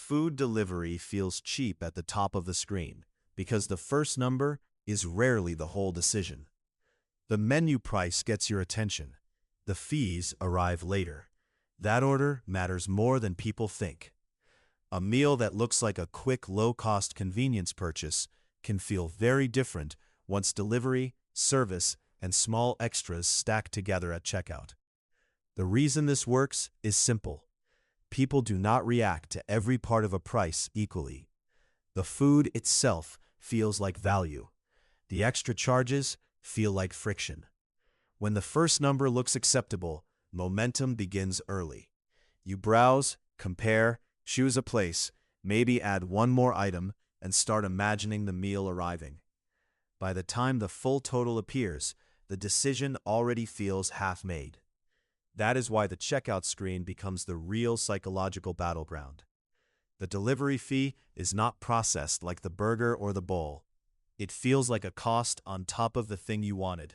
Food delivery feels cheap at the top of the screen because the first number is rarely the whole decision. The menu price gets your attention. The fees arrive later. That order matters more than people think. A meal that looks like a quick, low-cost convenience purchase can feel very different once delivery, service, and small extras stack together at checkout. The reason this works is simple. People do not react to every part of a price equally. The food itself feels like value. The extra charges feel like friction. When the first number looks acceptable, momentum begins early. You browse, compare, choose a place, maybe add one more item, and start imagining the meal arriving. By the time the full total appears, the decision already feels half-made. That is why the checkout screen becomes the real psychological battleground. The delivery fee is not processed like the burger or the bowl. It feels like a cost on top of the thing you wanted.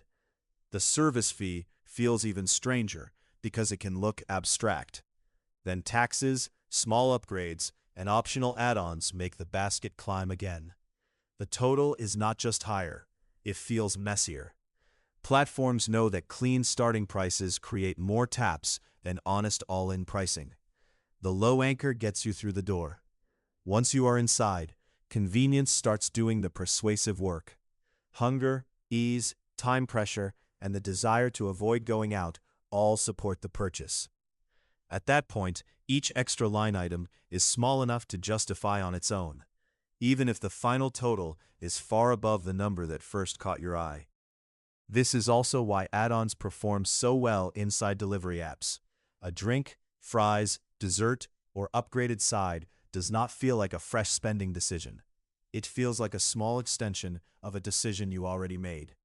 The service fee feels even stranger because it can look abstract. Then taxes, small upgrades, and optional add-ons make the basket climb again. The total is not just higher, it feels messier. Platforms know that clean starting prices create more taps than honest all-in pricing. The low anchor gets you through the door. Once you are inside, convenience starts doing the persuasive work. Hunger, ease, time pressure, and the desire to avoid going out all support the purchase. At that point, each extra line item is small enough to justify on its own, even if the final total is far above the number that first caught your eye. This is also why add-ons perform so well inside delivery apps. A drink, fries, dessert, or upgraded side does not feel like a fresh spending decision. It feels like a small extension of a decision you already made.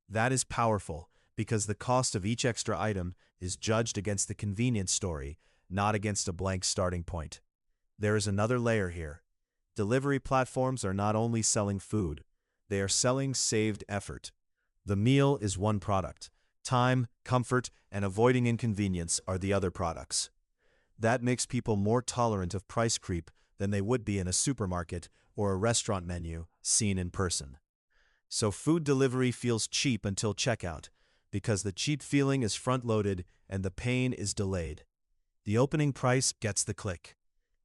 That is powerful because the cost of each extra item is judged against the convenience story, not against a blank starting point. There is another layer here. Delivery platforms are not only selling food, they are selling saved effort. The meal is one product. Time, comfort, and avoiding inconvenience are the other products. That makes people more tolerant of price creep than they would be in a supermarket or a restaurant menu seen in person. So food delivery feels cheap until checkout, because the cheap feeling is front-loaded and the pain is delayed. The opening price gets the click.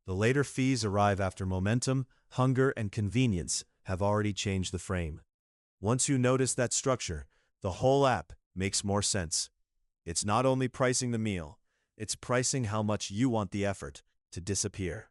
The later fees arrive after momentum, hunger, and convenience have already changed the frame. Once you notice that structure, the whole app makes more sense. It's not only pricing the meal, it's pricing how much you want the effort to disappear.